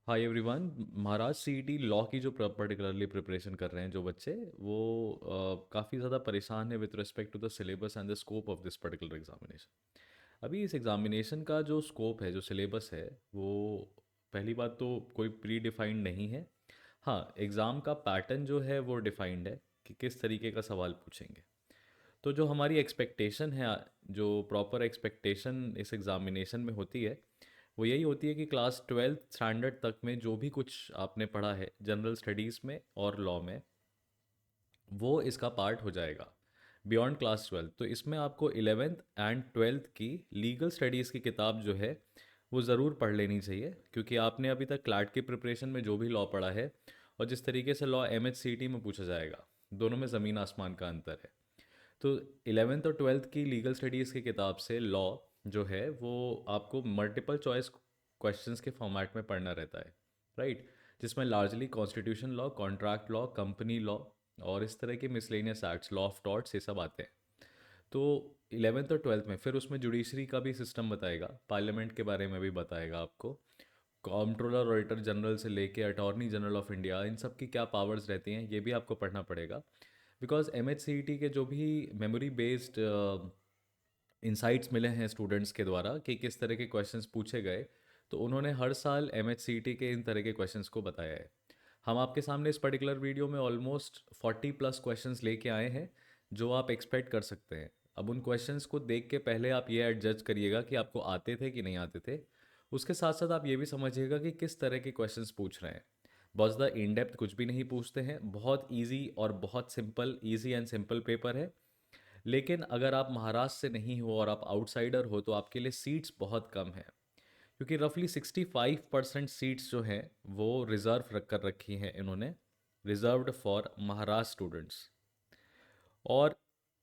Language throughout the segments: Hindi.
हाय एवरीवन। महाराज सीईटी लॉ की जो पर्टिकुलरली प्रिपरेशन कर रहे हैं जो बच्चे, वो काफ़ी ज़्यादा परेशान है with respect to the syllabus and the scope of this particular examination. अभी इस एग्जामिनेशन का जो स्कोप है, जो सिलेबस है, वो पहली बात तो कोई प्री डिफाइंड नहीं है। हाँ, एग्ज़ाम का पैटर्न जो है वो डिफाइंड है कि किस तरीके का सवाल पूछेंगे। तो जो हमारी एक्सपेक्टेशन है, जो प्रॉपर एक्सपेक्टेशन इस एग्ज़ामिनेशन में होती है, वो यही होती है कि क्लास 12th स्टैंडर्ड तक में जो भी कुछ आपने पढ़ा है जनरल स्टडीज़ में और लॉ में, वो इसका पार्ट हो जाएगा बियॉन्ड क्लास 12। तो इसमें आपको 11th एंड 12th की लीगल स्टडीज़ की किताब जो है वो ज़रूर पढ़ लेनी चाहिए, क्योंकि आपने अभी तक क्लैट की प्रिपरेशन में जो भी लॉ पढ़ा है और जिस तरीके से लॉ एमएचसीटी में पूछा जाएगा, दोनों में ज़मीन आसमान का अंतर है। तो 11th और 12th की लीगल स्टडीज़ की किताब से लॉ जो है वो आपको मल्टीपल चॉइस क्वेश्चंस के फॉर्मेट में पढ़ना रहता है, राइट। जिसमें largely constitution law, contract law, company law और इस तरह के miscellaneous acts, law of torts, ये सब आते हैं। तो 11th और 12th में फिर उसमें जुडिशरी का भी सिस्टम बताएगा, पार्लियामेंट के बारे में भी बताएगा आपको, कॉम्प्ट्रोलर ऑडिटर जनरल से लेके अटॉर्नी जनरल ऑफ इंडिया, इन सब की क्या पावर्स रहती हैं ये भी आपको पढ़ना पड़ेगा। बिकॉज एमएचसीईटी के जो भी मेमोरी बेस्ड इंसाइट्स मिले हैं स्टूडेंट्स के द्वारा कि किस तरह के क्वेश्चंस पूछे गए, तो उन्होंने हर साल एमएचसीईटी के इन तरह के क्वेश्चंस को बताया है। हम आपके सामने इस पर्टिकुलर वीडियो में ऑलमोस्ट 40+ क्वेश्चंस लेके आए हैं जो आप एक्सपेक्ट कर सकते हैं। अब उन क्वेश्चंस को देख के पहले आप ये जज करिएगा कि आपको आते थे कि नहीं आते थे। उसके साथ साथ आप ये भी समझिएगा कि किस तरह के क्वेश्चंस पूछ रहे हैं। बहुत ज़्यादा इन डेप्थ कुछ भी नहीं पूछते हैं, बहुत ईजी और बहुत simple, easy and simple paper है। लेकिन अगर आप महाराष्ट्र से नहीं हो और आप आउटसाइडर हो तो आपके लिए सीट्स बहुत कम है, क्योंकि रफली 65% सीट्स जो हैं वो रिज़र्व रख कर रखी हैं इन्होंने, रिजर्व्ड फॉर महाराष्ट्र स्टूडेंट्स। और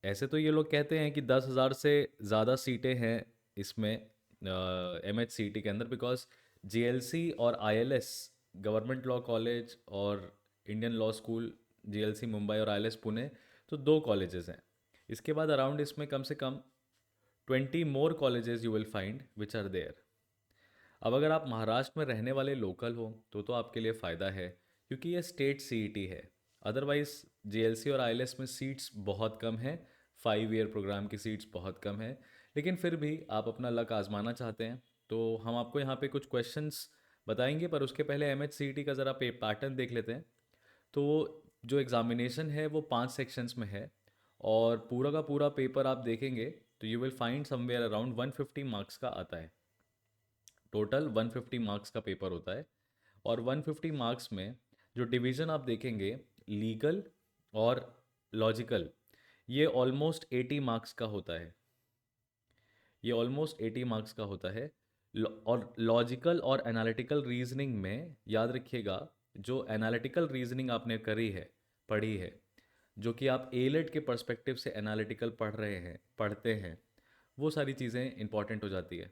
ऐसे तो ये लोग कहते हैं कि 10,000 से ज़्यादा सीटें हैं इसमें एमएचसीटी के अंदर, बिकॉज जीएलसी और आईएलएस, गवर्नमेंट लॉ कॉलेज और Indian law school, GLC Mumbai और आईएलएस पुणे, तो दो कॉलेजेस हैं। इसके बाद अराउंड इसमें कम से कम 20 more colleges you will find which are there. अब अगर आप महाराष्ट्र में रहने वाले लोकल हो तो आपके लिए फ़ायदा है, क्योंकि ये स्टेट सीईटी है। अदरवाइज जीएलसी और आईएलएस में सीट्स बहुत कम हैं, 5 ईयर प्रोग्राम की सीट्स बहुत कम है। लेकिन फिर भी आप अपना लक आजमाना चाहते हैं तो हम आपको यहाँ पे कुछ क्वेश्चंस बताएंगे, पर उसके पहले एमएचसीईटी का ज़रा पैटर्न देख लेते हैं। तो जो एग्ज़ामिनेशन है वो 5 सेक्शंस में है, और पूरा का पूरा पेपर आप देखेंगे तो you will find somewhere around 150 marks का आता है। टोटल 150 मार्क्स का पेपर होता है। और 150 मार्क्स में जो डिवीज़न आप देखेंगे, लीगल और लॉजिकल, ये ऑलमोस्ट 80 मार्क्स का होता है। ये ऑलमोस्ट 80 मार्क्स का होता है। और लॉजिकल और एनालिटिकल रीजनिंग में याद रखिएगा, जो एनालिटिकल रीजनिंग आपने करी है, पढ़ी है, जो कि आप एलेट के पर्सपेक्टिव से एनालिटिकल पढ़ रहे हैं, पढ़ते हैं, वो सारी चीज़ें इंपॉर्टेंट हो जाती है।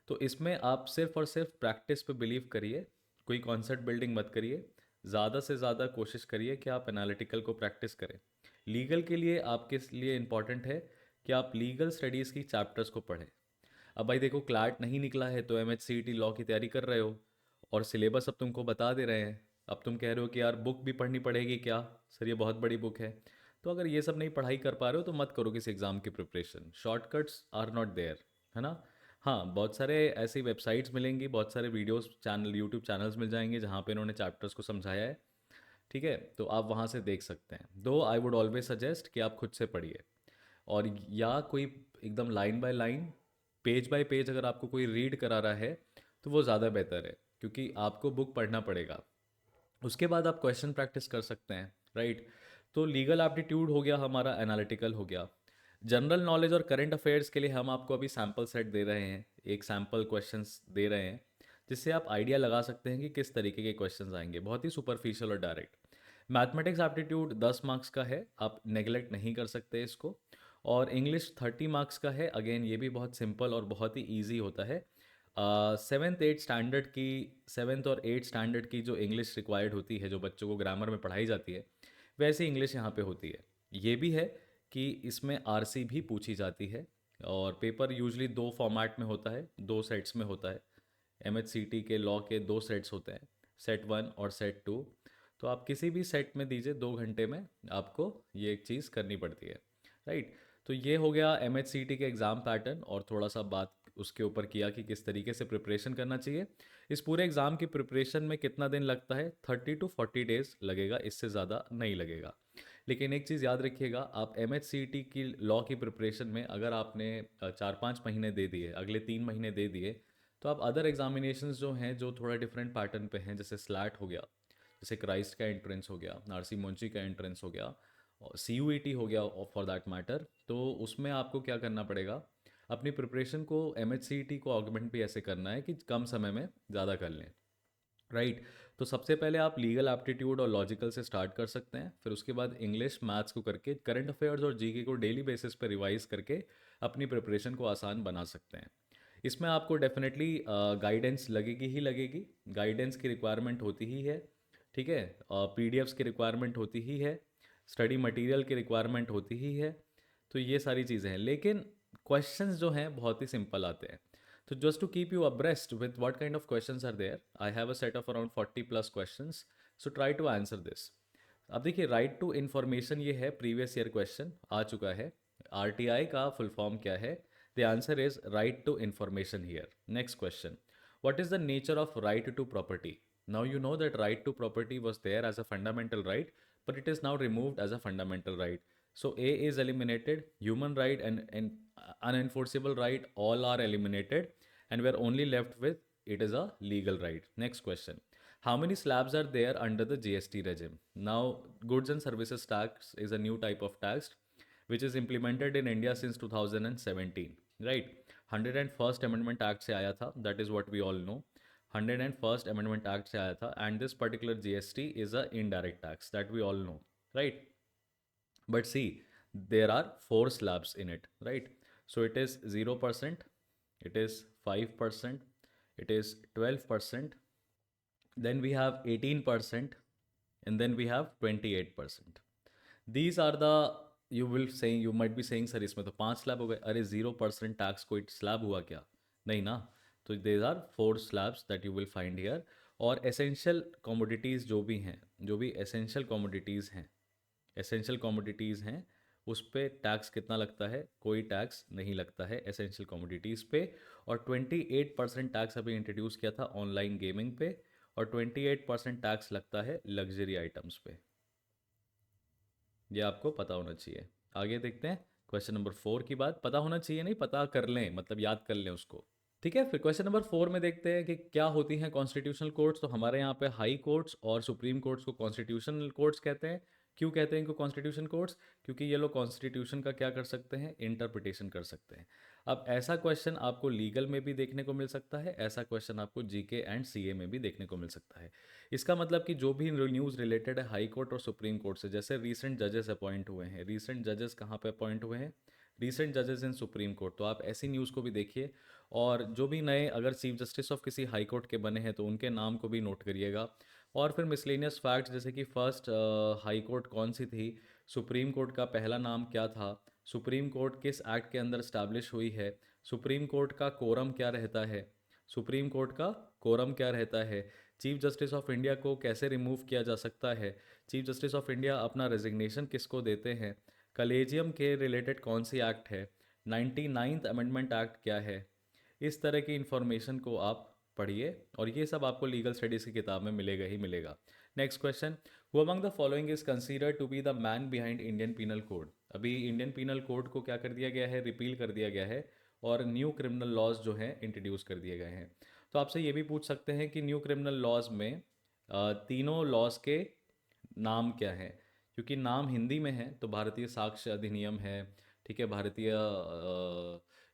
तो इसमें आप सिर्फ और सिर्फ प्रैक्टिस पे बिलीव करिए, कोई कॉन्सेप्ट बिल्डिंग मत करिए। ज़्यादा से ज़्यादा कोशिश करिए कि आप एनालिटिकल को प्रैक्टिस करें। लीगल के लिए आपके लिए इम्पॉर्टेंट है कि आप लीगल स्टडीज़ की चैप्टर्स को पढ़ें। अब भाई देखो, क्लैट नहीं निकला है तो एमएचसीईटी लॉ की तैयारी कर रहे हो और सिलेबस अब तुमको बता दे रहे हैं। अब तुम कह रहे हो कि यार बुक भी पढ़नी पड़ेगी क्या सर, ये बहुत बड़ी बुक है। तो अगर ये सब नहीं पढ़ाई कर पा रहे हो तो मत करो किसी एग्ज़ाम की preparation. Shortcuts are not there, है ना। हाँ, बहुत सारे ऐसी वेबसाइट्स मिलेंगी, बहुत सारे वीडियोस चैनल, यूट्यूब चैनल्स मिल जाएंगे जहाँ पे इन्होंने चैप्टर्स को समझाया है। ठीक है, तो आप वहाँ से देख सकते हैं। दो आई वुड ऑलवेज सजेस्ट कि आप खुद से पढ़िए, और या कोई एकदम line by line, page bye page अगर आपको कोई रीड करा रहा है तो वो ज़्यादा बेहतर है, क्योंकि आपको बुक पढ़ना पड़ेगा। उसके बाद आप क्वेश्चन प्रैक्टिस कर सकते हैं, राइट। तो लीगल एप्टीट्यूड हो गया हमारा, एनालिटिकल हो गया। जनरल नॉलेज और करंट अफेयर्स के लिए हम आपको अभी सैम्पल सेट दे रहे हैं, एक सैम्पल क्वेश्चंस दे रहे हैं, जिससे आप आइडिया लगा सकते हैं कि किस तरीके के क्वेश्चंस आएंगे, बहुत ही सुपरफिशियल और डायरेक्ट। मैथमेटिक्स एप्टीट्यूड 10 मार्क्स का है, आप नेगलेक्ट नहीं कर सकते इसको। और इंग्लिश 30 मार्क्स का है, अगेन ये भी बहुत सिंपल और बहुत ही ईजी होता है। सेवन्थ और एट स्टैंडर्ड की जो इंग्लिश रिक्वायर्ड होती है, जो बच्चों को ग्रामर में पढ़ाई जाती है, वैसी इंग्लिश यहाँ पे होती है। ये भी है कि इसमें आरसी भी पूछी जाती है। और पेपर यूजली दो फॉर्मेट में होता है, दो सेट्स में होता है। एमएचसीटी के लॉ के दो सेट्स होते हैं। सेट 1 और सेट 2, तो आप किसी भी सेट में दीजिए, 2 घंटे में आपको ये एक चीज़ करनी पड़ती है, राइट। तो ये हो गया MHCT के एग्ज़ाम पैटर्न, और थोड़ा सा बात उसके ऊपर किया कि किस तरीके से प्रिपरेशन करना चाहिए। इस पूरे एग्ज़ाम की प्रिपरेशन में कितना दिन लगता है? 30 to 40 डेज़ लगेगा, इससे ज़्यादा नहीं लगेगा। लेकिन एक चीज़ याद रखिएगा, आप MHCT की लॉ की प्रिपरेशन में अगर आपने 4-5 महीने दे दिए, अगले 3 महीने दे दिए, तो आप अदर एग्जामिनेशंस जो हैं, जो थोड़ा डिफरेंट पैटर्न पे हैं, जैसे स्लैट हो गया, जैसे क्राइस्ट का एंट्रेंस हो गया, नारसी मोंची का एंट्रेंस हो गया, और CUET हो गया फॉर दैट मैटर, तो उसमें आपको क्या करना पड़ेगा, अपनी प्रिपरेशन को MHCT को ऑगमेंट भी ऐसे करना है कि कम समय में ज़्यादा कर लें, राइट। तो सबसे पहले आप लीगल एप्टीट्यूड और लॉजिकल से स्टार्ट कर सकते हैं, फिर उसके बाद इंग्लिश मैथ्स को करके करंट अफेयर्स और जीके को डेली बेसिस पे रिवाइज करके अपनी प्रिपरेशन को आसान बना सकते हैं। इसमें आपको डेफिनेटली गाइडेंस लगेगी ही लगेगी, गाइडेंस की रिक्वायरमेंट होती ही है, ठीक है। PDFs की रिक्वायरमेंट होती ही है, स्टडी मटेरियल की रिक्वायरमेंट होती ही है। तो ये सारी चीज़ें हैं, लेकिन क्वेश्चंस जो हैं बहुत ही सिंपल आते हैं। तो just to keep you abreast with what kind of questions are there, I have a set of around 40 plus questions. So try to answer this. अब देखिए, राइट टू इन्फॉर्मेशन ये है, प्रीवियस ईयर क्वेश्चन आ चुका है। RTI का फुल फॉर्म क्या है? The answer is right to information here. Next question, what is the nature of right to property? Now you know that right to property was there as a fundamental right, but it is now removed as a fundamental right. So A is eliminated, human right and unenforceable right all are eliminated, and we are only left with it is a legal right. Next question. How many slabs are there under the GST regime? Now, goods and services tax is a new type of tax which is implemented in India since 2017, right? 101st Amendment Act से आया था, that is what we all know. 101st Amendment Act से आया था, and this particular GST is a indirect tax that we all know, right? But see, there are 4 slabs in it, right? So it is 0%, it is 5%, it is 12%, then we have 18%, and then we have 28%. These are the, you might be saying sir इसमें तो 5 स्लैब हो गए, अरे 0% टैक्स कोई स्लैब हुआ क्या? नहीं ना। तो there are 4 slabs that you will find here. और एसेंशियल कमोडिटीज़ जो भी हैं, जो भी एसेंशियल कमोडिटीज़ हैं, एसेंशियल कमोडिटीज़ हैं, उस पे टैक्स कितना लगता है? कोई टैक्स नहीं लगता है एसेंशियल कमोडिटीज़ पे। और 28% टैक्स अभी इंट्रोड्यूस किया था ऑनलाइन गेमिंग पे, और 28% टैक्स लगता है लग्जरी आइटम्स पे। ये आपको पता होना चाहिए। आगे देखते हैं क्वेश्चन नंबर 4 की बात। पता होना चाहिए नहीं, पता कर लें, मतलब याद कर लें उसको, ठीक है। फिर क्वेश्चन नंबर 4 में देखते हैं कि क्या होती हैं कॉन्स्टिट्यूशनल कोर्ट्स। तो हमारे यहाँ पे हाई कोर्ट्स और सुप्रीम कोर्ट्स को कॉन्स्टिट्यूशनल कोर्ट्स कहते हैं। क्यों कहते हैं इनको कॉन्स्टिट्यूशन कोर्ट्स? क्योंकि ये लोग कॉन्स्टिट्यूशन का क्या कर सकते हैं? इंटरप्रिटेशन कर सकते हैं। अब ऐसा क्वेश्चन आपको लीगल में भी देखने को मिल सकता है, ऐसा क्वेश्चन आपको जीके एंड सीए में भी देखने को मिल सकता है। इसका मतलब कि जो भी न्यूज़ रिलेटेड है हाई कोर्ट और सुप्रीम कोर्ट से, जैसे रीसेंट जजेस अपॉइंट हुए हैं, रीसेंट जजेस कहाँ पे अपॉइंट हुए हैं? रीसेंट जजेस इन सुप्रीम कोर्ट। तो आप ऐसी न्यूज़ को भी देखिए, और जो भी नए अगर चीफ जस्टिस ऑफ किसी हाई कोर्ट के बने हैं तो उनके नाम को भी नोट करिएगा। और फिर मिसलेनियस फैक्ट्स, जैसे कि फर्स्ट हाई कोर्ट कौन सी थी, सुप्रीम कोर्ट का पहला नाम क्या था, सुप्रीम कोर्ट किस एक्ट के अंदर स्टैब्लिश हुई है, सुप्रीम कोर्ट का कोरम क्या रहता है, सुप्रीम कोर्ट का कोरम क्या रहता है, चीफ जस्टिस ऑफ इंडिया को कैसे रिमूव किया जा सकता है, चीफ जस्टिस ऑफ इंडिया अपना रेजिग्नेशन किसको देते हैं, कलेजियम के रिलेटेड कौन सी एक्ट है, 99th अमेंडमेंट एक्ट क्या है। इस तरह की इन्फॉर्मेशन को आप पढ़िए, और ये सब आपको लीगल स्टडीज़ की किताब में मिलेगा ही मिलेगा। Next question, who among the following is considered to be the man behind Indian penal code? अभी इंडियन पीनल कोड को क्या कर दिया गया है? रिपील कर दिया गया है, और न्यू क्रिमिनल लॉज जो हैं इंट्रोड्यूस कर दिए गए हैं। तो आपसे ये भी पूछ सकते हैं कि न्यू क्रिमिनल लॉज में तीनों लॉज के नाम क्या हैं? क्योंकि नाम हिंदी में है, तो भारतीय साक्ष्य अधिनियम है, ठीक है, भारतीय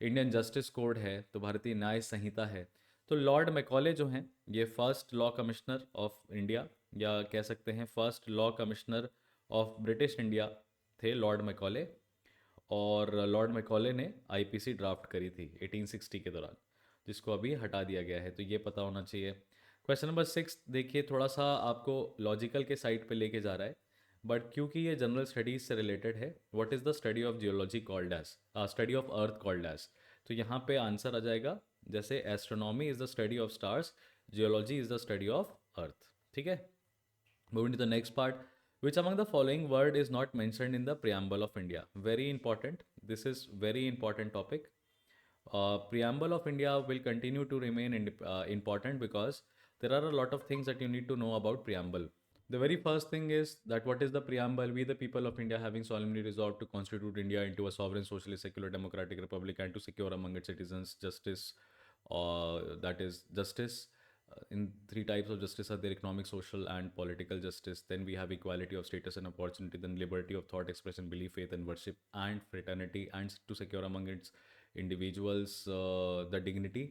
इंडियन जस्टिस कोड है, तो भारतीय न्याय संहिता है। तो लॉर्ड मैकॉले जो हैं, ये first law commissioner of India, या कह सकते हैं first law commissioner of British India थे लॉर्ड मैकॉले। और लॉर्ड मैकॉले ने आईपीसी ड्राफ्ट करी थी 1860 के दौरान, जिसको अभी हटा दिया गया है, तो ये पता होना चाहिए। क्वेश्चन नंबर 6 देखिए, थोड़ा सा आपको लॉजिकल के साइड पे लेके जा रहा है, बट क्योंकि ये जनरल स्टडीज से रिलेटेड है। What is the study of geology called as, study of earth called as? तो यहाँ पे आंसर आ जाएगा, जैसे astronomy is the study of stars, geology is the study of earth. ठीक है, moving to the next part. Which among the following word is not mentioned in the preamble of India? Very important. This is very important topic. Preamble of India will continue to remain important because there are a lot of things that you need to know about preamble. The very first thing is that what is the preamble? We, the people of India, having solemnly resolved to constitute India into a sovereign, socialist, secular, democratic republic, and to secure among its citizens justice, that is justice. In three types of justice are there: economic, social, and political justice. Then we have equality of status and opportunity. Then liberty of thought, expression, belief, faith, and worship, and fraternity, and to secure among its individuals the dignity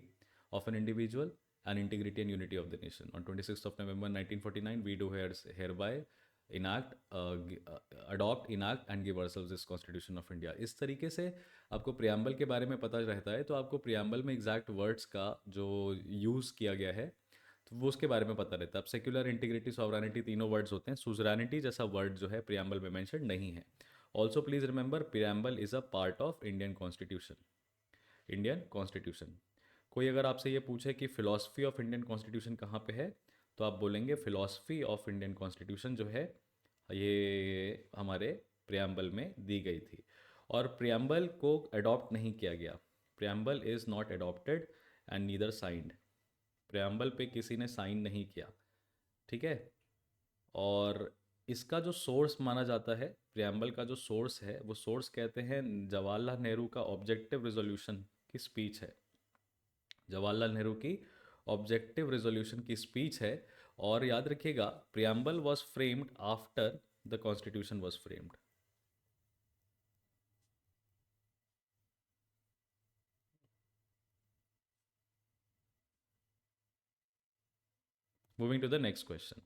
of an individual and integrity and unity of the nation. On 26th of November 1949, we do hereby enact, adopt, enact and give ourselves this Constitution of India. इस तरीके से आपको प्रियम्बल के बारे में पता रहता है, तो आपको प्रियम्बल में एग्जैक्ट वर्ड्स का जो यूज़ किया गया है तो वो उसके बारे में पता रहता है। अब सेक्युलर, इंटीग्रिटी, सॉवरेनिटी तीनों वर्ड्स होते हैं। सुजरानिटी जैसा वर्ड जो है प्रियम्बल में मेंशन नहीं है। Also please remember, preamble is a part of Indian constitution. Indian constitution. कोई अगर आपसे ये पूछे कि फ़िलॉसफी ऑफ इंडियन कॉन्स्टिट्यूशन कहाँ पे है, तो आप बोलेंगे फ़िलॉसफी ऑफ इंडियन कॉन्स्टिट्यूशन जो है ये हमारे प्रियम्बल में दी गई थी। और प्रियम्बल को अडॉप्ट नहीं किया गया। Preamble is not adopted and neither signed. Preamble पे किसी ने साइन नहीं किया। ठीक है, और इसका जो सोर्स माना जाता है, प्रियम्बल का जो सोर्स है, वो सोर्स कहते हैं जवाहरलाल नेहरू का ऑब्जेक्टिव रिजोल्यूशन की स्पीच है। जवाहरलाल नेहरू की ऑब्जेक्टिव रिजोल्यूशन की स्पीच है। और याद रखिएगा, preamble was framed after the constitution was framed. Moving to the next question.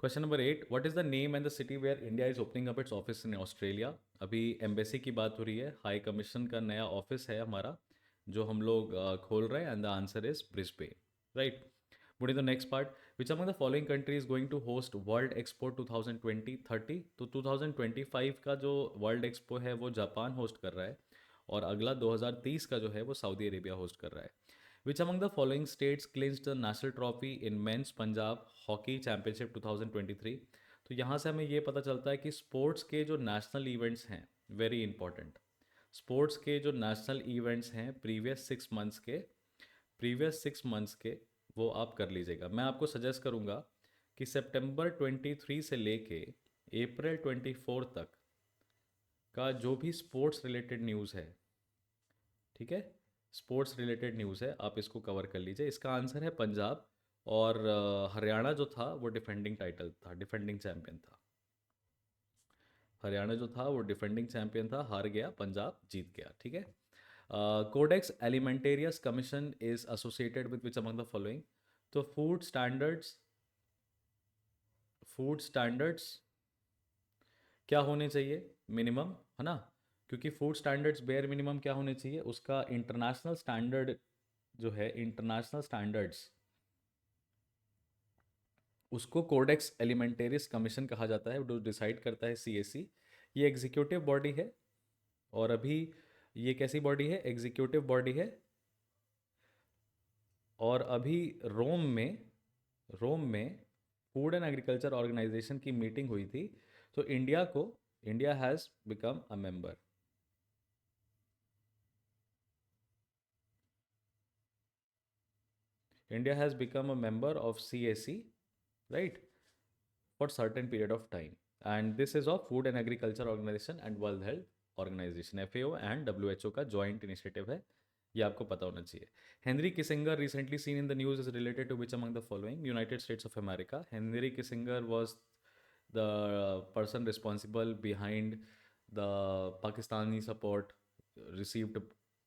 Question number 8, what is the name and the city where India is opening up its office in Australia? अभी एम्बेसी की बात हो रही है, हाई कमीशन का नया ऑफिस है हमारा जो हम लोग खोल रहे हैं, and the answer is Brisbane, right. What is the next part? Which among the following country is going to host World Expo 2020-30? तो 2025 का जो वर्ल्ड एक्सपो है वो जापान होस्ट कर रहा है, और अगला 2030 का जो है वो सऊदी अरेबिया होस्ट कर रहा है। Which among the following states clinched the national trophy in men's Punjab hockey championship 2023? तो यहाँ से हमें ये पता चलता है कि स्पोर्ट्स के जो नेशनल इवेंट्स हैं, वेरी इंपॉर्टेंट, स्पोर्ट्स के जो नेशनल इवेंट्स हैं प्रीवियस 6 मंथ्स के वो आप कर लीजिएगा। मैं आपको सजेस्ट करूँगा कि सितंबर 23 से लेके अप्रैल 24 तक का जो भी स्पोर्ट्स रिलेटेड न्यूज़ है, ठीक है, स्पोर्ट्स रिलेटेड न्यूज़ है, आप इसको कवर कर लीजिए। इसका आंसर है पंजाब, और हरियाणा जो था वो डिफेंडिंग टाइटल था, डिफेंडिंग चैम्पियन था। हरियाणा जो था वो डिफेंडिंग चैम्पियन था, हार गया, पंजाब जीत गया। ठीक है। Codex Alimentarius commission is associated with which among the following? तो फूड स्टैंडर्ड्स क्या होने चाहिए? मिनिमम, है ना, क्योंकि फूड स्टैंडर्ड्स बेयर मिनिमम क्या होने चाहिए, उसका इंटरनेशनल स्टैंडर्ड जो है, इंटरनेशनल स्टैंडर्ड्स, उसको कोडेक्स एलिमेंटेरियस कमीशन कहा जाता है, जो डिसाइड करता है सीएसी। ये एग्जीक्यूटिव बॉडी है, और अभी ये कैसी बॉडी है? एग्जीक्यूटिव बॉडी है। और अभी रोम में फूड एंड एग्रीकल्चर ऑर्गेनाइजेशन की मीटिंग हुई थी, तो India has become a member. India has become a member of CAC, right, for certain period of time, and this is of Food and Agriculture Organization and World Health Organization, FAO and WHO का joint initiative है, ये आपको पता होना चाहिए। Henry Kissinger recently seen in the news is related to which among the following? United States of America. Henry Kissinger was the person responsible behind the Pakistani support received,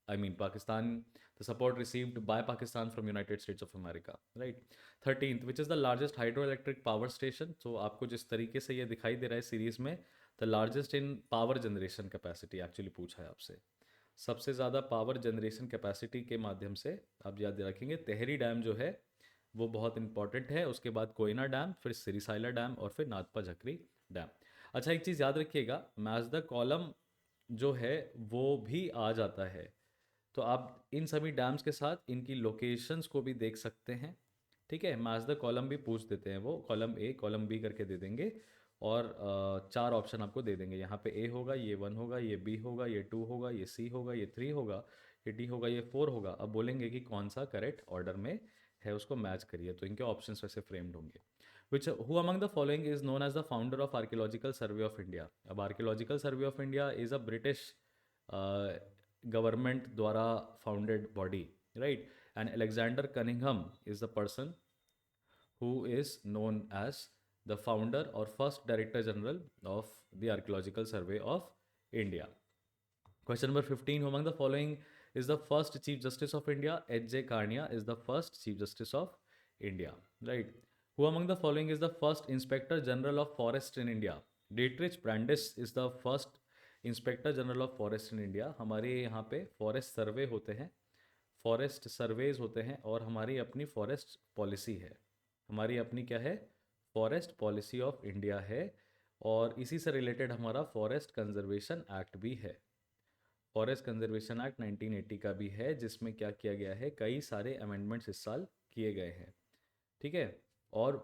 I mean Pakistan, the support received by Pakistan from United States of America, right? 13th, which is the largest hydroelectric power station? So आपको जिस तरीके से ये दिखाई दे रहा है सीरीज में, the largest in power generation capacity actually पूछा है आपसे। सबसे ज़्यादा पावर जनरेशन कैपेसिटी के माध्यम से आप याद रखेंगे, तेहरी डैम जो है वो बहुत इंपॉर्टेंट है, उसके बाद कोयना डैम, फिर सिरिसाइला डैम, और फिर नाथपा झकरी डैम। अच्छा, एक चीज़ याद रखिएगा, मैच द कॉलम जो है वो भी आ जाता है, तो आप इन सभी डैम्स के साथ इनकी लोकेशंस को भी देख सकते हैं। ठीक है, मैच द कॉलम भी पूछ देते हैं, वो कॉलम ए कॉलम बी करके दे देंगे, और चार ऑप्शन आपको दे देंगे। यहाँ पे ए होगा, ये 1 होगा, ये बी होगा, ये 2 होगा, ये सी होगा, ये 3 होगा, ये डी होगा, ये 4 होगा। अब बोलेंगे कि कौन सा करेक्ट ऑर्डर में है, उसको मैच करिए। तो इनके ऑप्शन वैसे फ्रेम्ड होंगे। Which who among the following is known as the founder of archaeological survey of India. अब archaeological survey of India is a British government द्वारा founded body, right? And Alexander Cunningham is the person who is known as the founder or first Director General of the Archaeological Survey of India. Question number 15. Who among the following is the first Chief Justice of India? H.J. Karnia is the first Chief Justice of India. Right. Who among the following is the first Inspector General of Forest in India? Dietrich Brandis is the first inspector general of forest in India. हमारे यहाँ पे फॉरेस्ट सर्वे होते हैं, फॉरेस्ट सर्वेज होते हैं, और हमारी अपनी फॉरेस्ट पॉलिसी है। हमारी अपनी क्या है? फॉरेस्ट पॉलिसी ऑफ इंडिया है। और इसी से रिलेटेड हमारा फॉरेस्ट कंजर्वेशन एक्ट भी है। फॉरेस्ट कंजर्वेशन एक्ट 1980 का भी है, जिसमें क्या किया गया है, कई सारे अमेंडमेंट्स इस साल किए गए हैं। ठीक है, और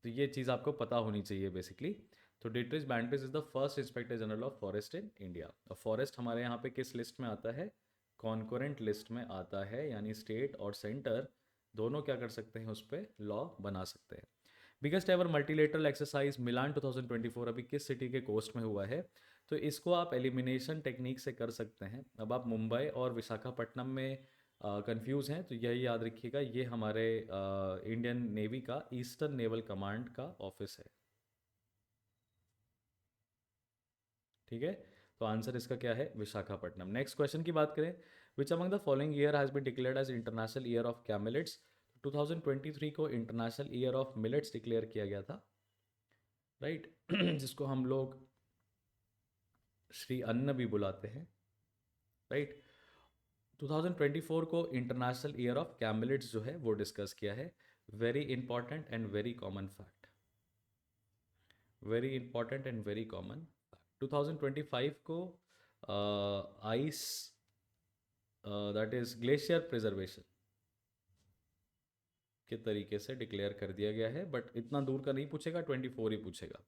तो ये चीज़ आपको पता होनी चाहिए बेसिकली। तो Dietrich Brandis is the first inspector general of forest in India. और फॉरेस्ट हमारे यहाँ पे किस लिस्ट में आता है? कॉन्कोरेंट लिस्ट में आता है, यानी स्टेट और सेंटर दोनों क्या कर सकते हैं, उस पर लॉ बना सकते हैं। बिगेस्ट एवर मल्टीलेटरल एक्सरसाइज मिलान 2024 अभी किस सिटी के कोस्ट में हुआ है? तो इसको आप एलिमिनेशन टेक्निक से कर सकते हैं। अब आप मुंबई और विशाखापट्टनम में कंफ्यूज हैं तो यही याद रखिएगा, ये हमारे इंडियन नेवी का ईस्टर्न नेवल कमांड का ऑफिस है। ठीक है, तो आंसर इसका क्या है? विशाखापट्टनम। नेक्स्ट क्वेश्चन की बात करें, which among the following year has been declared as international year of क्या मिलेट्स? 2023 को international year of millets declare किया गया था, राइट? जिसको हम लोग श्री अन्न भी बुलाते हैं, राइट? 2024 को इंटरनेशनल ईयर ऑफ क्या मिलेट्स जो है वो डिस्कस किया है। Very important and very common fact, very important and very common. 2025 को ice that is glacier preservation के तरीके से डिक्लेयर कर दिया गया है, बट इतना दूर का नहीं पूछेगा, 24 ही पूछेगा।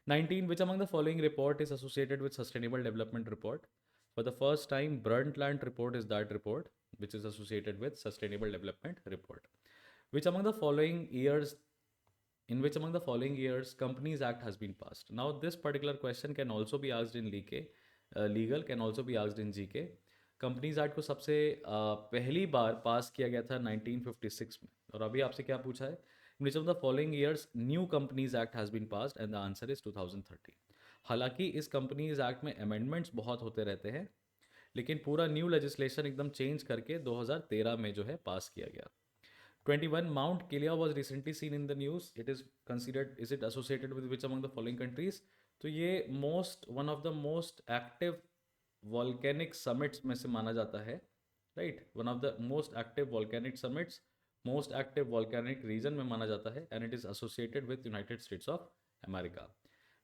19 विच among the following report is associated with sustainable development report? For the first time Brundtland report is that report which is associated with sustainable development report. Which among the following years in which among the following years Companies Act has been passed? Now this particular question can also be asked in legal can also be asked in GK. Companies act को सबसे पहली बार पास किया गया था 1956 में, और अभी आपसे क्या पूछा है? Which of the following years new companies act has been passed? And the answer is 2013। हालांकि इस कंपनीज एक्ट में अमेंडमेंट्स बहुत होते रहते हैं, लेकिन पूरा न्यू लेजिस्लेशन एकदम चेंज करके 2013 में जो है पास किया गया। 21 mount Kilauea was recently seen in the news, it is considered, is it associated with which among the following countries? तो ये one of the most active volcanic summits में से माना जाता है, right? One of the most active volcanic summits, most active volcanic region में माना जाता है, and it is associated with United States of America.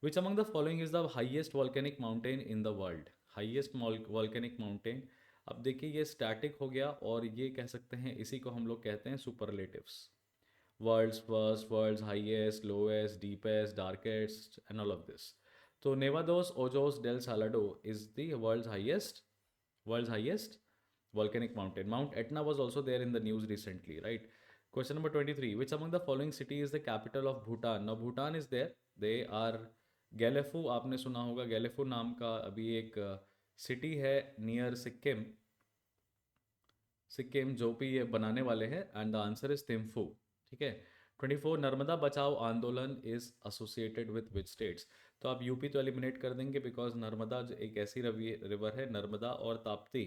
Which among the following is the highest volcanic mountain in the world? Highest volcanic mountain, अब देखिए ये स्टैटिक हो गया, और ये कह सकते हैं, इसी को हम लोग कहते हैं superlatives. World's first, world's highest, lowest, deepest, darkest and all of this. तो Nevados Ojos del Salado is the world's highest volcanic mountain. Mount Etna was also there in the news recently, right? Question number 23, which among the following city is the capital of Bhutan? Now Bhutan is there, they are Gyeongju, आपने सुना होगा, गैलेफू नाम का अभी एक सिटी है नियर सिक्किम, सिक्किम जो भी ये बनाने वाले हैं, and the answer is Thimphu. ठीक है। 24 नर्मदा बचाओ आंदोलन is associated with which states? तो आप यूपी तो एलिमिनेट कर देंगे, बिकॉज नर्मदा एक ऐसी रिवर है, नर्मदा और ताप्ती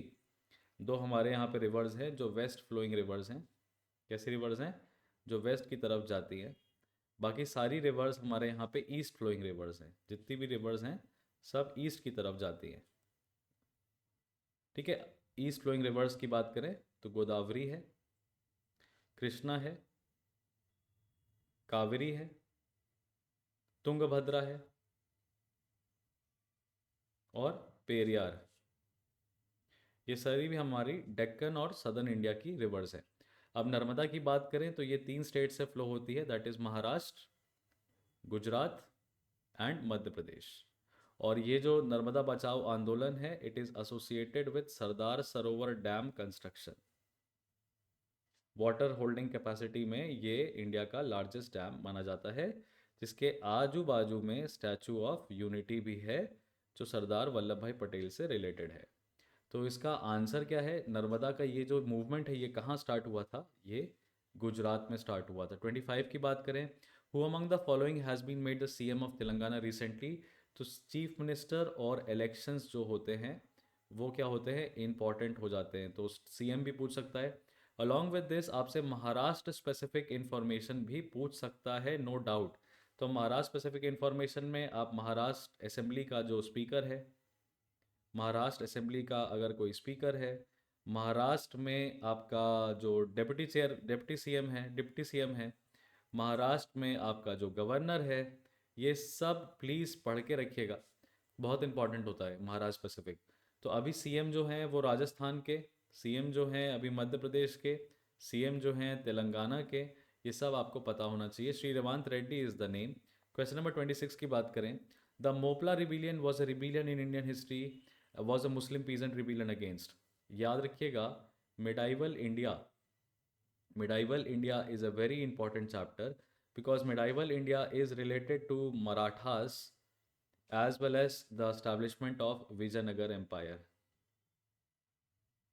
दो हमारे यहाँ पे रिवर्स हैं जो वेस्ट फ्लोइंग रिवर्स हैं। कैसी रिवर्स हैं? जो वेस्ट की तरफ जाती हैं। बाकी सारी रिवर्स हमारे यहाँ पे ईस्ट फ्लोइंग रिवर्स हैं, जितनी भी रिवर्स हैं सब ईस्ट की तरफ जाती हैं। ठीक है। ईस्ट फ्लोइंग रिवर्स की बात करें तो गोदावरी है, कृष्णा है, कावेरी है, तुंगभद्रा है और पेरियार है। ये सारी भी हमारी डेक्कन और सदर्न इंडिया की रिवर्स हैं। अब नर्मदा की बात करें तो ये 3 स्टेट से फ्लो होती है, that is Maharashtra, Gujarat and Madhya Pradesh. और ये जो नर्मदा बचाओ आंदोलन है, it is associated with Sardar Sarovar dam construction. Water holding capacity में ये इंडिया का लार्जेस्ट डैम माना जाता है, जिसके आजू बाजू में स्टैचू ऑफ यूनिटी भी है, जो सरदार वल्लभ भाई पटेल से रिलेटेड है। तो इसका आंसर क्या है? नर्मदा का ये जो मूवमेंट है ये कहाँ स्टार्ट हुआ था? ये गुजरात में स्टार्ट हुआ था। 25 की बात करें, who among the following has been made the CM of Telangana recently? तो चीफ मिनिस्टर और इलेक्शंस जो होते हैं वो क्या होते हैं, इंपॉर्टेंट हो जाते हैं, तो सीएम भी पूछ सकता है। अलॉन्ग विद दिस आपसे महाराष्ट्र स्पेसिफिक इंफॉर्मेशन भी पूछ सकता है, नो डाउट। तो महाराष्ट्र स्पेसिफिक इंफॉर्मेशन में आप महाराष्ट्र असेंबली का जो स्पीकर है, महाराष्ट्र असेंबली का अगर कोई स्पीकर है, महाराष्ट्र में आपका जो डिप्टी सीएम है, महाराष्ट्र में आपका जो गवर्नर है, ये सब प्लीज़ पढ़ के रखिएगा, बहुत इंपॉर्टेंट होता है महाराष्ट्र स्पेसिफिक। तो अभी सीएम जो हैं वो राजस्थान के, सीएम जो हैं अभी मध्य प्रदेश के, सीएम जो हैं तेलंगाना के, ये सब आपको पता होना चाहिए। Shri Revanth Reddy is the name. Question number 26 की बात करें, the Moplah rebellion was a rebellion in Indian history, was a Muslim peasant rebellion against. याद रखिएगा, medieval India, medieval India is a very important chapter because medieval India is related to Marathas as well as the establishment of Vijayanagar Empire,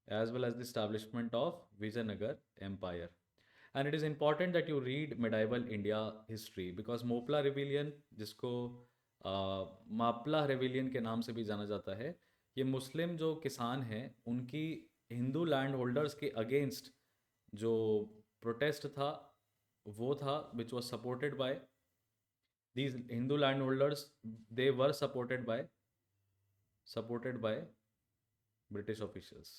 as well as the establishment of Vijayanagar Empire. And it is important that you read medieval India history because Mopla rebellion, जिसको मापला रेविलियन के नाम से भी जाना जाता है, ये मुस्लिम जो किसान हैं उनकी हिंदू लैंड होल्डर्स के अगेंस्ट जो प्रोटेस्ट था वो था, which was supported by these Hindu land holders, they were supported by British officials.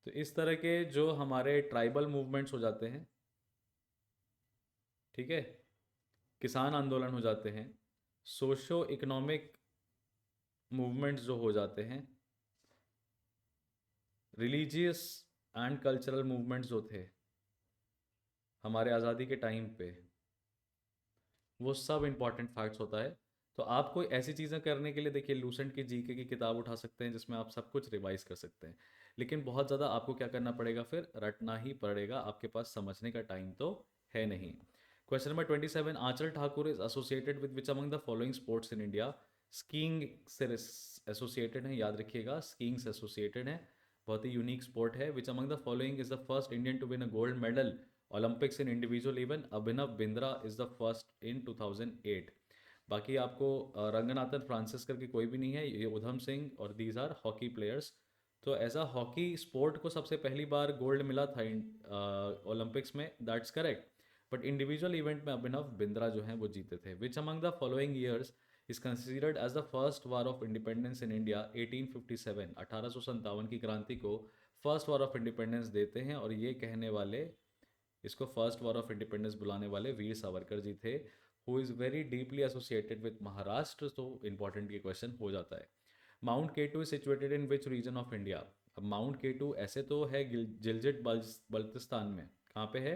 तो इस तरह के जो हमारे ट्राइबल मूवमेंट्स हो जाते हैं, ठीक है, किसान आंदोलन हो जाते हैं, सोशो इकोनॉमिक मूवमेंट्स जो हो जाते हैं, रिलीजियस एंड कल्चरल मूवमेंट्स जो थे हमारे आज़ादी के टाइम पे, वो सब इम्पॉर्टेंट फैक्ट्स होता है। तो आपको ऐसी चीज़ें करने के लिए देखिए लूसेंट की जीके की किताब उठा सकते हैं जिसमें आप सब कुछ रिवाइज कर सकते हैं, लेकिन बहुत ज़्यादा आपको क्या करना पड़ेगा, फिर रटना ही पड़ेगा, आपके पास समझने का टाइम तो है नहीं। Question number 27, Aanchal Thakur is associated with which among the following sports in India? Skiing से एसोसिएटेड है, याद रखिएगा, स्कीइंग से एसोसिएटेड है, बहुत ही यूनिक स्पोर्ट है। Which among the following is the first Indian to win a gold medal Olympics in individual event? Abhinav Bindra is the first in 2008। बाकी आपको रंगनाथन फ्रांसिस करके कोई भी नहीं है, ये उधम सिंह और दीज आर हॉकी प्लेयर्स। तो ऐसा हॉकी स्पोर्ट को सबसे पहली बार गोल्ड मिला था ओलंपिक्स में, that's correct, but individual event में अभिनव बिंद्रा जो हैं वो जीते थे। Which among the following years is considered as the first war of independence in India? 1857, 1857 की क्रांति को फर्स्ट वार ऑफ इंडिपेंडेंस देते हैं, और ये कहने वाले, इसको फर्स्ट वॉर ऑफ इंडिपेंडेंस बुलाने वाले वीर सावरकर जी थे, who is very deeply associated with Maharashtra. तो इंपॉर्टेंट ये क्वेश्चन हो जाता है। Mount K two is situated in which region of India? अब माउंट केटू ऐसे तो है जिलजिट बल्तिस्तान में, कहाँ पे है?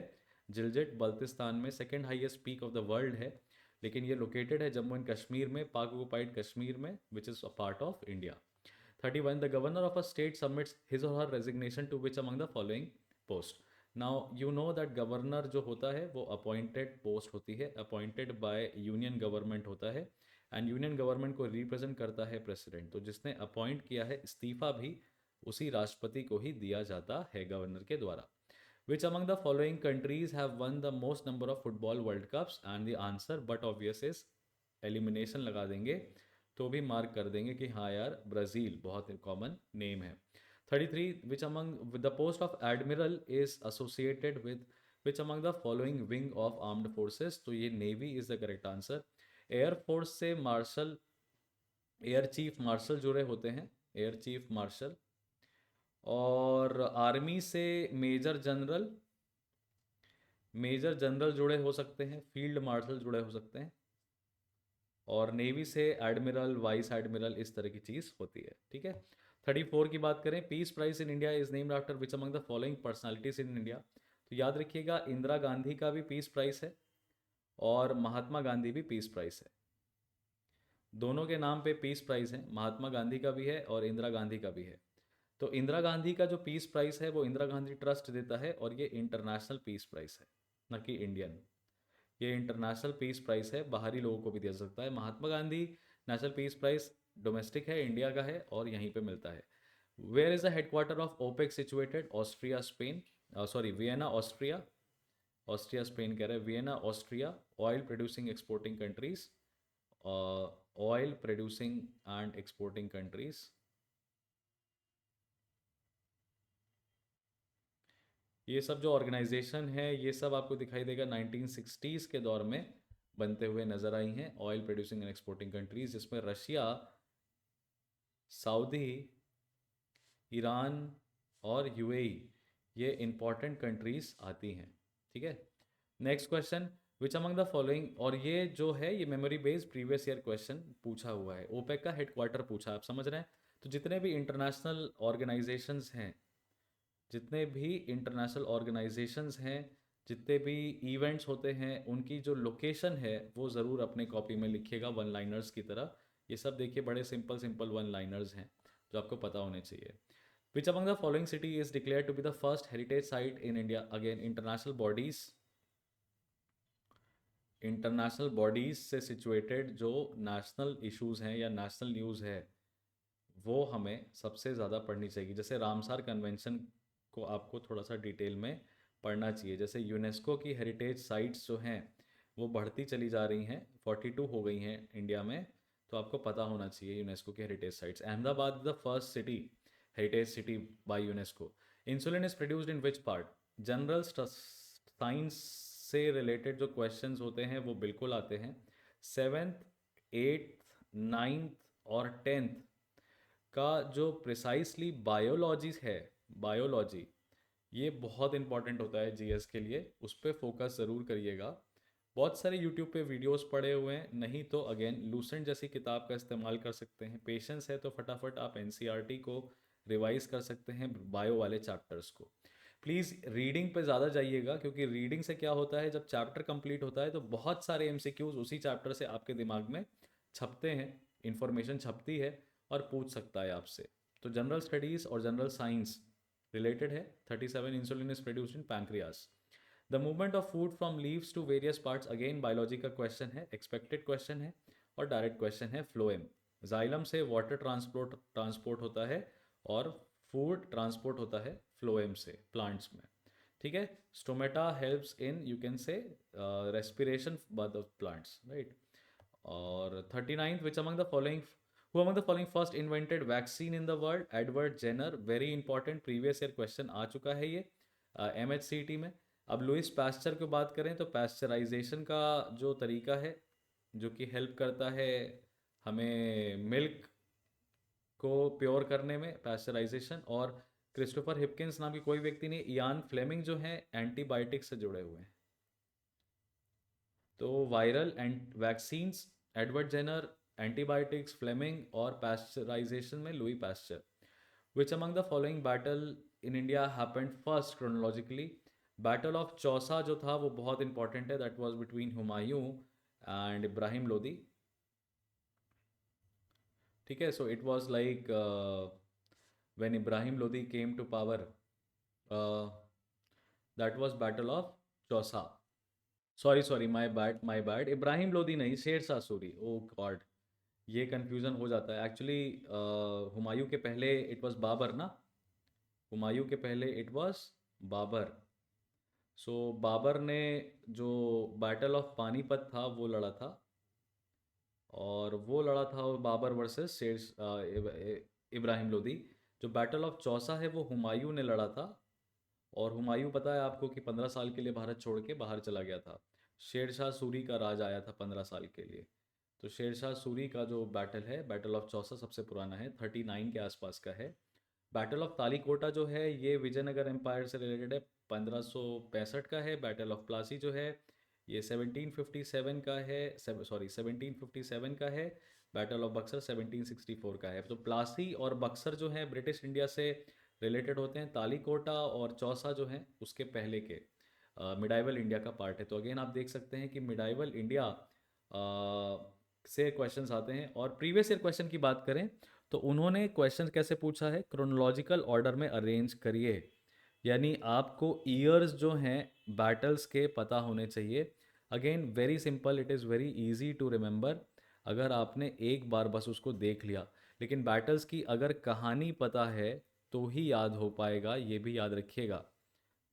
जिलजिट बल्तिस्तान में, second highest peak of the world है, लेकिन ये लोकेटेड है जम्मू एंड कश्मीर में, पाक ऑक्युपाइड कश्मीर में, which is a part of India. 31, the governor of a state submits his or her resignation to which among the following post? Now you know that governor जो होता है वो अपॉइंटेड पोस्ट होती है, अपॉइंटेड बाय यूनियन गवर्नमेंट होता है, एंड यूनियन गवर्नमेंट को रिप्रेजेंट करता है प्रेसिडेंट। तो जिसने अपॉइंट किया है, इस्तीफा भी उसी राष्ट्रपति को ही दिया जाता है गवर्नर के द्वारा। विच among the following countries have one the most number of football world cups? And the answer but obvious is, elimination लगा देंगे तो भी मार्क कर देंगे कि हाँ यार, ब्राज़ील बहुत कॉमन नेम है। 33, which among with the post of admiral is associated with which among the following wing of armed forces? तो ये navy is the correct answer. Air force से मार्शल, एयर चीफ मार्शल जुड़े होते हैं, एयर चीफ मार्शल, और आर्मी से मेजर जनरल, मेजर जनरल जुड़े हो सकते हैं, फील्ड मार्शल जुड़े हो सकते हैं, और नेवी से एडमिरल, वाइस एडमिरल, इस तरह की चीज़ होती है, ठीक है। 34 की बात करें, peace prize in India is named after which among the following personalities in India. तो याद रखिएगा, इंदिरा गांधी का भी पीस प्राइस है और महात्मा गांधी भी पीस प्राइस है। दोनों के नाम पे पीस प्राइज है, महात्मा गांधी का भी है और इंदिरा गांधी का भी है। तो इंदिरा गांधी का जो पीस प्राइस है वो इंदिरा गांधी ट्रस्ट देता है और ये इंटरनेशनल पीस प्राइस है, न कि इंडियन। ये इंटरनेशनल पीस प्राइस है, बाहरी लोगों को भी दे सकता है। Mahatma Gandhi national peace prize domestic है, इंडिया का है और यहीं पे मिलता है। Where is the headquarter of OPEC situated? Austria Spain, sorry Vienna Austria, Austria Spain कह रहे हैं, Vienna Austria. Oil producing exporting countries, oil producing and exporting countries. ये सब जो ऑर्गेनाइजेशन है ये सब आपको दिखाई देगा 1960s के दौर में बनते हुए नजर आई हैं। Oil producing and exporting countries, जिसमें रशिया, सऊदी, ईरान और यूएई, ये इंपॉर्टेंट कंट्रीज आती हैं। ठीक है, next question, which among the following, और ये जो है ये memory based previous year question पूछा हुआ है। ओपेक का हेडक्वार्टर पूछा, आप समझ रहे हैं। तो जितने भी इंटरनेशनल ऑर्गेनाइजेशंस हैं, जितने भी इंटरनेशनल ऑर्गेनाइजेशंस हैं, जितने भी इवेंट्स होते हैं, उनकी जो लोकेशन है वो ज़रूर अपने कॉपी में लिखिएगा वन लाइनर्स की तरह। ये सब देखिए बड़े सिंपल सिंपल वन लाइनर्स हैं जो आपको पता होने चाहिए। Which among the following city is declare to be the first heritage site in India? Again international bodies, international bodies से सिचुएटेड जो नेशनल इश्यूज हैं या नेशनल न्यूज़ है वो हमें सबसे ज़्यादा पढ़नी चाहिए। जैसे रामसार कन्वेंशन को आपको थोड़ा सा डिटेल में पढ़ना चाहिए। जैसे यूनेस्को की हेरिटेज साइट्स जो हैं वो बढ़ती चली जा रही हैं, 42 हो गई हैं इंडिया में, तो आपको पता होना चाहिए यूनेस्को की heritage sites. Ahmedabad the first city, heritage city by UNESCO. Insulin is produced in which part? General science से रिलेटेड जो क्वेश्चंस होते हैं वो बिल्कुल आते हैं। 7th 8th 9th और 10th का जो प्रिसाइसली बायोलॉजी है, बायोलॉजी, ये बहुत इंपॉर्टेंट होता है जीएस के लिए, उस पर फोकस ज़रूर करिएगा। बहुत सारे यूट्यूब पे वीडियोस पड़े हुए हैं, नहीं तो अगेन लूसेंट जैसी किताब का इस्तेमाल कर सकते हैं। पेशेंस है तो फटाफट आप एनसीईआरटी को रिवाइज कर सकते हैं, बायो वाले चैप्टर्स को। प्लीज़ रीडिंग पे ज़्यादा जाइएगा, क्योंकि रीडिंग से क्या होता है, जब चैप्टर कंप्लीट होता है तो बहुत सारे एमसीक्यूज उसी चैप्टर से आपके दिमाग में छपते हैं, इंफॉर्मेशन छपती है और पूछ सकता है आपसे। तो जनरल स्टडीज़ और जनरल साइंस रिलेटेड है। 37 insulin is produced in pancreas. The movement of food from leaves to various parts, again biology का क्वेश्चन है, एक्सपेक्टेड क्वेश्चन है और डायरेक्ट क्वेश्चन है। फ्लोएम, जाइलम से वाटर ट्रांसपोर्ट होता है और फूड ट्रांसपोर्ट होता है फ्लोएम से प्लांट्स में। ठीक है, stomata helps in, you can say, respiration by the plants, right. और 39th, which among the following, who among the following first invented vaccine in the world? Edward Jenner, very important previous year question आ चुका है ये MHCT में। अब लुइस पास्चर की बात करें तो पैस्चराइजेशन का जो तरीका है जो कि हेल्प करता है हमें मिल्क को प्योर करने में, पैस्चराइजेशन। और क्रिस्टोफर हिपकिंस नाम की कोई व्यक्ति नहीं, इयान फ्लेमिंग जो है एंटीबायोटिक से जुड़े हुए हैं। तो viral and vaccines Edward Jenner, antibiotics Fleming और पैस्चराइजेशन में Louis Pasteur. Which among the following battle in India happened first chronologically? Battle of Chausa जो था वो बहुत इंपॉर्टेंट है, that was between Humayun and Ibrahim Lodi. ठीक है, so it was like when Ibrahim Lodi came to power, that was battle of Chausa. Sorry sorry, my bad, Ibrahim Lodi नहीं, शेर शाह सूरी, ओ गॉड, ये कन्फ्यूज़न हो जाता है एक्चुअली। हुमायूं के पहले इट वाज बाबर ना, हुमायूं के पहले इट वाज बाबर। सो बाबर ने जो बैटल ऑफ पानीपत था वो लड़ा था, और वो लड़ा था बाबर वर्सेस शेर इब्राहिम लोदी। जो बैटल ऑफ चौसा है वो हुमायूं ने लड़ा था, और हुमायूं पता है आपको कि 15 साल के लिए भारत छोड़ के बाहर चला गया था। शेर शाह सूरी का राज आया था 15 साल के लिए। तो शेर शाह सूरी का जो बैटल है, बैटल ऑफ चौसा, सबसे पुराना है, 39 के आसपास का है। बैटल ऑफ तालीकोटा जो है ये विजयनगर एम्पायर से रिलेटेड है, 1565 का है। बैटल ऑफ प्लासी जो है ये 1757 का है, सॉरी 1757 का है। बैटल ऑफ बक्सर 1764 का है। तो प्लासी और बक्सर जो है ब्रिटिश इंडिया से रिलेटेड होते हैं, तालीकोटा और चौसा जो है उसके पहले के मिडाइवल इंडिया का पार्ट है। तो अगेन आप देख सकते हैं कि मिडाइवल इंडिया से क्वेश्चंस आते हैं। और प्रीवियस ईयर क्वेश्चन की बात करें तो उन्होंने क्वेश्चन कैसे पूछा है, क्रोनोलॉजिकल ऑर्डर में अरेंज करिए, यानी आपको ईयर्स जो हैं बैटल्स के पता होने चाहिए। Again very simple, it is very easy to remember अगर आपने एक बार बस उसको देख लिया। लेकिन बैटल्स की अगर कहानी पता है तो ही याद हो पाएगा, ये भी याद रखिएगा,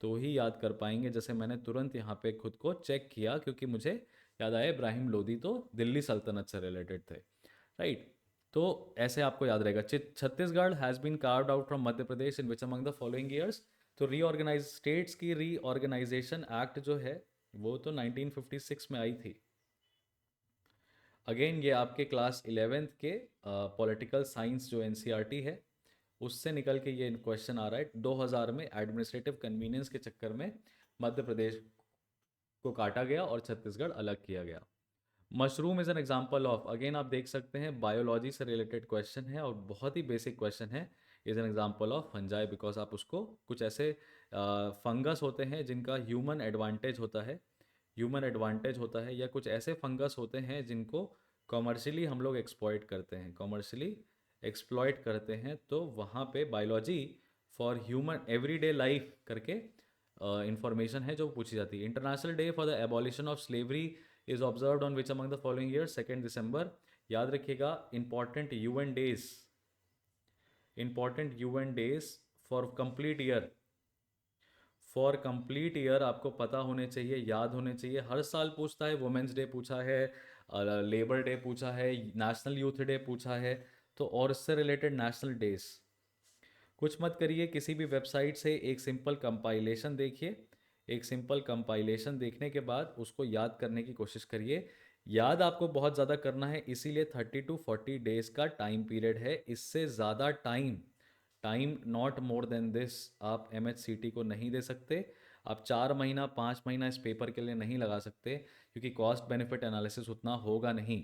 तो ही याद कर पाएंगे। जैसे मैंने तुरंत यहाँ पे खुद को चेक किया क्योंकि मुझे याद आया इब्राहिम लोदी तो दिल्ली सल्तनत से रिलेटेड थे, राइट। तो ऐसे आपको याद रहेगा। Chhattisgarh has been carved out from Madhya Pradesh in which among the following years. तो रीऑर्गेनाइज स्टेट्स की रीऑर्गेनाइजेशन एक्ट जो है वो तो 1956 में आई थी। अगेन ये आपके क्लास 11th के पॉलिटिकल साइंस जो एनसीईआरटी है उससे निकल के ये क्वेश्चन आ रहा है। 2000 में एडमिनिस्ट्रेटिव कन्वीनियंस के चक्कर में मध्य प्रदेश को काटा गया और छत्तीसगढ़ अलग किया गया। Mushroom is an example of, again आप देख सकते हैं बायोलॉजी से रिलेटेड क्वेश्चन है और बहुत ही बेसिक क्वेश्चन है। Is an example of fungi, because आप उसको कुछ ऐसे फंगस होते हैं जिनका ह्यूमन एडवांटेज होता है, ह्यूमन एडवांटेज होता है, या कुछ ऐसे फंगस होते हैं जिनको कॉमर्शियली हम लोग एक्सप्लॉइट करते हैं, कॉमर्शियली एक्सप्लॉइट करते हैं। तो वहाँ पे biology for human everyday life करके इंफॉर्मेशन है जो पूछी जाती है। International day for the abolition of slavery is observed on which among the following year, 2 दिसंबर। याद रखिएगा important UN days, important UN days for complete year, for complete year आपको पता होने चाहिए, याद होने चाहिए। हर साल पूछता है, वुमेंस डे पूछा है, लेबर डे पूछा है, नेशनल यूथ डे पूछा है। तो और इससे रिलेटेड नेशनल डेज कुछ मत करिए, किसी भी वेबसाइट से एक सिंपल कंपाइलेशन देखिए, एक सिंपल कंपाइलेशन देखने के बाद उसको याद करने की कोशिश करिए। याद आपको बहुत ज़्यादा करना है, इसीलिए 30 to 40 डेज का टाइम पीरियड है। इससे ज़्यादा time, time not more than this, आप MHCT को नहीं दे सकते। आप 4 महीना 5 महीना इस पेपर के लिए नहीं लगा सकते क्योंकि कॉस्ट बेनिफिट एनालिसिस उतना होगा नहीं।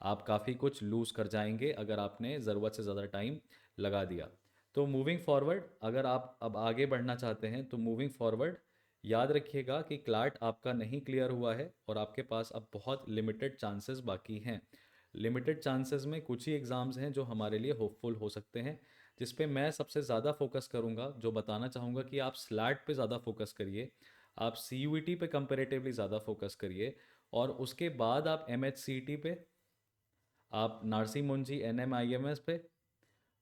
आप काफ़ी कुछ लूज़ कर जाएंगे अगर आपने ज़रूरत से ज़्यादा टाइम लगा दिया। तो मूविंग फॉरवर्ड, अगर आप अब आगे बढ़ना चाहते हैं तो मूविंग फॉरवर्ड याद रखिएगा कि क्लाट आपका नहीं क्लियर हुआ है और आपके पास अब बहुत लिमिटेड चांसेस बाकी हैं। लिमिटेड चांसेस में कुछ ही एग्ज़ाम्स हैं जो हमारे लिए होपफुल हो सकते हैं, जिस पे मैं सबसे ज़्यादा फोकस करूँगा। जो बताना चाहूँगा कि आप स्लैट पे ज़्यादा फोकस करिए, आप CUET पे कंपेरेटिवली ज़्यादा फोकस करिए, और उसके बाद आप MHCT पे, आप नार्सी मुंजी NMIMS पे,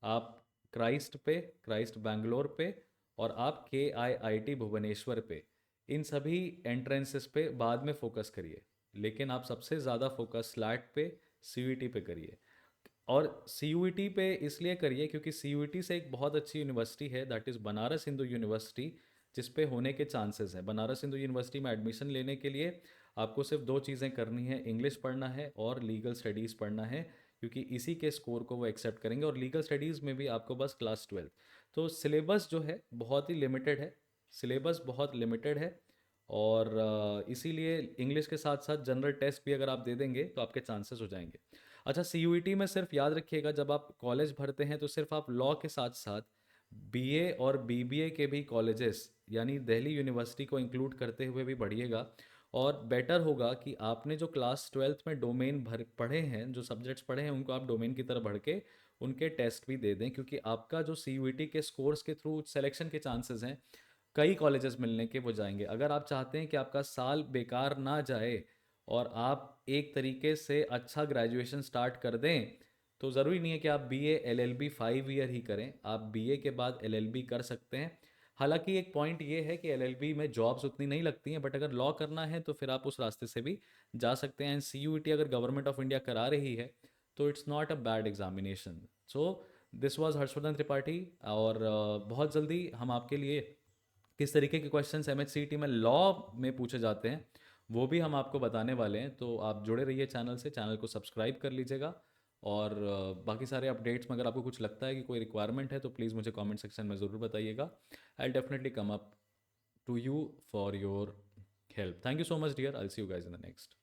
आप क्राइस्ट पे, क्राइस्ट बैंगलोर पे, और आप KIIT भुवनेश्वर पे, इन सभी एंट्रेंसेस पे बाद में फोकस करिए। लेकिन आप सबसे ज़्यादा फोकस स्लैट पे, CUET पे करिए। और CUET पे इसलिए करिए क्योंकि CUET से एक बहुत अच्छी यूनिवर्सिटी है, that is Banaras Hindu university, जिस पे होने के चांसेस हैं। बनारस हिंदू यूनिवर्सिटी में एडमिशन लेने के लिए आपको सिर्फ 2 चीज़ें करनी है, इंग्लिश पढ़ना है और लीगल स्टडीज़ पढ़ना है, क्योंकि इसी के स्कोर को वो एक्सेप्ट करेंगे। और लीगल स्टडीज़ में भी आपको बस क्लास 12। तो सिलेबस जो है बहुत ही लिमिटेड है, सिलेबस बहुत लिमिटेड है। और इसीलिए इंग्लिश के साथ साथ जनरल टेस्ट भी अगर आप दे देंगे तो आपके चांसेस हो जाएंगे। अच्छा, CUET में सिर्फ याद रखिएगा जब आप कॉलेज भरते हैं तो सिर्फ आप लॉ के साथ साथ BA और BBA के भी कॉलेजेस यानी दिल्ली यूनिवर्सिटी को इंक्लूड करते हुए भी पढ़िएगा। और बेटर होगा कि आपने जो क्लास 12th में डोमेन भर पढ़े हैं, जो सब्जेक्ट्स पढ़े हैं, उनको आप डोमेन की तरह बढ़ के उनके टेस्ट भी दे दें, क्योंकि आपका जो CUET के स्कोर्स के थ्रू सिलेक्शन के चांसेस हैं कई कॉलेजेस मिलने के, वो जाएंगे। अगर आप चाहते हैं कि आपका साल बेकार ना जाए और आप एक तरीके से अच्छा ग्रेजुएशन स्टार्ट कर दें, तो ज़रूरी नहीं है कि आप BA LLB 5 ईयर ही करें, आप BA के बाद LLB कर सकते हैं। हालांकि एक पॉइंट ये है कि LLB में जॉब्स उतनी नहीं लगती हैं, बट अगर लॉ करना है तो फिर आप उस रास्ते से भी जा सकते हैं। CUET अगर गवर्नमेंट ऑफ इंडिया करा रही है तो it's not a bad examination. So this was Harshvardhan Tripathi, और बहुत जल्दी हम आपके लिए किस तरीके के क्वेश्चंस MHCT में लॉ में पूछे जाते हैं वो भी हम आपको बताने वाले हैं। तो आप जुड़े रहिए चैनल से, चैनल को सब्सक्राइब कर लीजिएगा। और बाकी सारे अपडेट्स में अगर आपको कुछ लगता है कि कोई रिक्वायरमेंट है तो प्लीज़ मुझे कमेंट सेक्शन में ज़रूर बताइएगा। I definitely come up to you for your help. Thank you so much dear, I see you guys in the next.